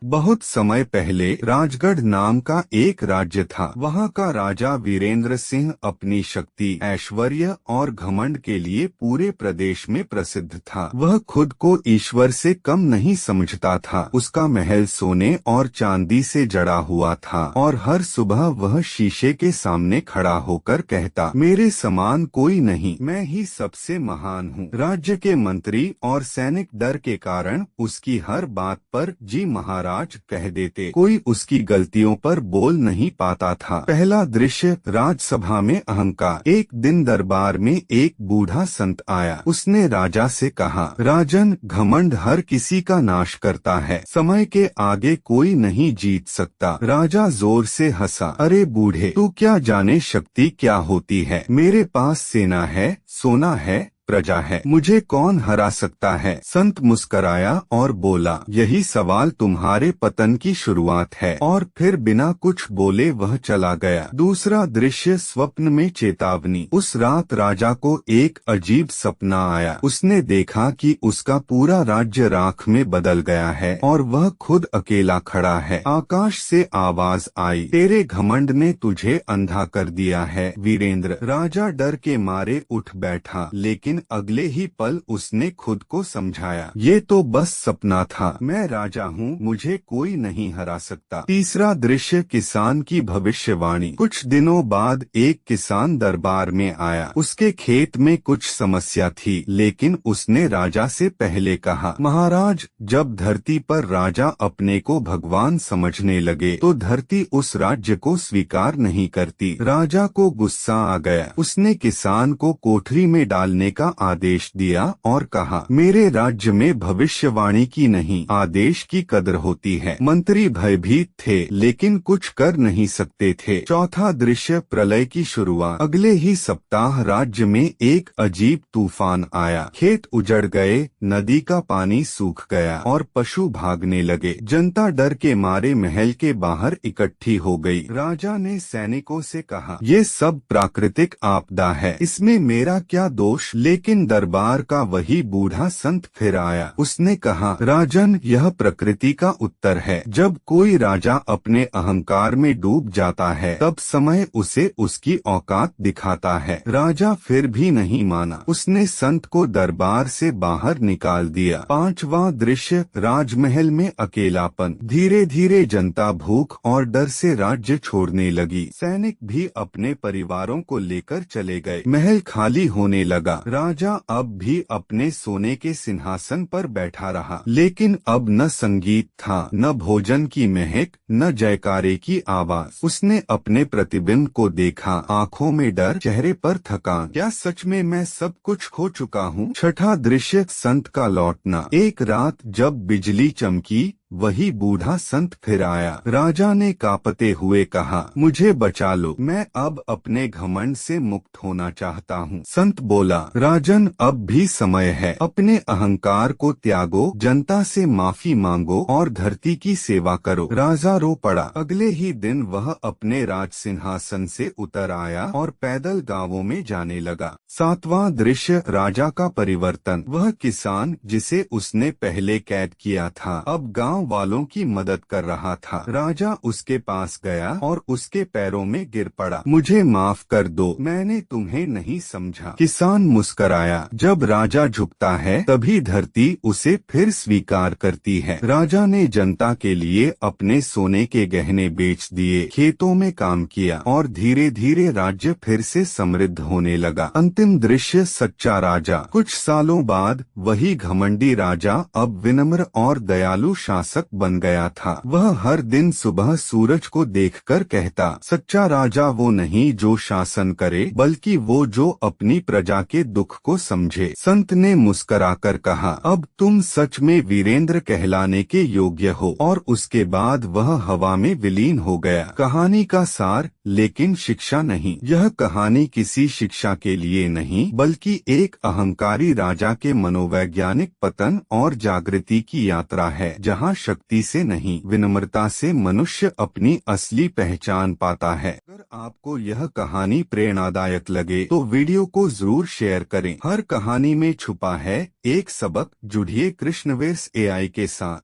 बहुत समय पहले राजगढ़ नाम का एक राज्य था। वहाँ का राजा वीरेंद्र सिंह अपनी शक्ति, ऐश्वर्य और घमंड के लिए पूरे प्रदेश में प्रसिद्ध था। वह खुद को ईश्वर से कम नहीं समझता था। उसका महल सोने और चांदी से जड़ा हुआ था और हर सुबह वह शीशे के सामने खड़ा होकर कहता, मेरे समान कोई नहीं, मैं ही सबसे महान हूँ। राज्य के मंत्री और सैनिक डर के कारण उसकी हर बात पर जी महाराज कह देते। कोई उसकी गलतियों पर बोल नहीं पाता था। पहला दृश्य राजसभा में अहंकार। एक दिन दरबार में एक बूढ़ा संत आया। उसने राजा से कहा, राजन, घमंड हर किसी का नाश करता है। समय के आगे कोई नहीं जीत सकता। राजा जोर से हंसा। अरे बूढ़े, तू क्या जाने शक्ति क्या होती है। मेरे पास सेना है, सोना है, प्रजा है, मुझे कौन हरा सकता है। संत मुस्कराया और बोला, यही सवाल तुम्हारे पतन की शुरुआत है। और फिर बिना कुछ बोले वह चला गया। दूसरा दृश्य स्वप्न में चेतावनी। उस रात राजा को एक अजीब सपना आया। उसने देखा कि उसका पूरा राज्य राख में बदल गया है और वह खुद अकेला खड़ा है। आकाश से आवाज आई, तेरे घमंड ने तुझे अंधा कर दिया है वीरेंद्र। राजा डर के मारे उठ बैठा, लेकिन अगले ही पल उसने खुद को समझाया, ये तो बस सपना था, मैं राजा हूँ, मुझे कोई नहीं हरा सकता। तीसरा दृश्य किसान की भविष्यवाणी। कुछ दिनों बाद एक किसान दरबार में आया। उसके खेत में कुछ समस्या थी, लेकिन उसने राजा से पहले कहा, महाराज, जब धरती पर राजा अपने को भगवान समझने लगे तो धरती उस राज्य को स्वीकार नहीं करती। राजा को गुस्सा आ गया। उसने किसान को कोठरी में डालने का आदेश दिया और कहा, मेरे राज्य में भविष्यवाणी की नहीं, आदेश की कदर होती है। मंत्री भयभीत थे, लेकिन कुछ कर नहीं सकते थे। चौथा दृश्य प्रलय की शुरुआत। अगले ही सप्ताह राज्य में एक अजीब तूफान आया। खेत उजड़ गए, नदी का पानी सूख गया और पशु भागने लगे। जनता डर के मारे महल के बाहर इकट्ठी हो गई। राजा ने सैनिकों से कहा, ये सब प्राकृतिक आपदा है, इसमें मेरा क्या दोष। लेकिन दरबार का वही बूढ़ा संत फिर आया। उसने कहा, राजन, यह प्रकृति का उत्तर है। जब कोई राजा अपने अहंकार में डूब जाता है तब समय उसे उसकी औकात दिखाता है। राजा फिर भी नहीं माना। उसने संत को दरबार से बाहर निकाल दिया। पांचवा दृश्य राजमहल में अकेलापन। धीरे धीरे जनता भूख और डर से राज्य छोड़ने लगी। सैनिक भी अपने परिवारों को लेकर चले गए। महल खाली होने लगा। राजा अब भी अपने सोने के सिंहासन पर बैठा रहा, लेकिन अब न संगीत था, न भोजन की महक, न जयकारे की आवाज। उसने अपने प्रतिबिंब को देखा, आंखों में डर, चेहरे पर थकान। क्या सच में मैं सब कुछ खो चुका हूँ। छठा दृश्य संत का लौटना। एक रात जब बिजली चमकी, वही बूढ़ा संत फिर आया। राजा ने कांपते हुए कहा, मुझे बचा लो, मैं अब अपने घमंड से मुक्त होना चाहता हूँ। संत बोला, राजन, अब भी समय है, अपने अहंकार को त्यागो, जनता से माफी मांगो और धरती की सेवा करो। राजा रो पड़ा। अगले ही दिन वह अपने राज सिंहासन से उतर आया और पैदल गांवों में जाने लगा। सातवां दृश्य राजा का परिवर्तन। वह किसान जिसे उसने पहले कैद किया था, अब गांव वालों की मदद कर रहा था। राजा उसके पास गया और उसके पैरों में गिर पड़ा। मुझे माफ कर दो, मैंने तुम्हें नहीं समझा। किसान मुस्कराया। जब राजा झुकता है तभी धरती उसे फिर स्वीकार करती है। राजा ने जनता के लिए अपने सोने के गहने बेच दिए, खेतों में काम किया और धीरे धीरे राज्य फिर से समृद्ध होने लगा। अंतिम दृश्य सच्चा राजा। कुछ सालों बाद वही घमंडी राजा अब विनम्र और दयालु शासक बन गया था। वह हर दिन सुबह सूरज को देखकर कहता, सच्चा राजा वो नहीं जो शासन करे, बल्कि वो जो अपनी प्रजा के दुख को समझे। संत ने मुस्कुराकर कहा, अब तुम सच में वीरेंद्र कहलाने के योग्य हो। और उसके बाद वह हवा में विलीन हो गया। कहानी का सार, लेकिन शिक्षा नहीं। यह कहानी किसी शिक्षा के लिए नहीं, बल्कि एक अहंकारी राजा के मनोवैज्ञानिक पतन और जागृति की यात्रा है, जहाँ शक्ति से नहीं, विनम्रता से मनुष्य अपनी असली पहचान पाता है। अगर आपको यह कहानी प्रेरणादायक लगे तो वीडियो को जरूर शेयर करें। हर कहानी में छुपा है एक सबक। जुड़िए कृष्णवेर्स एआई के साथ।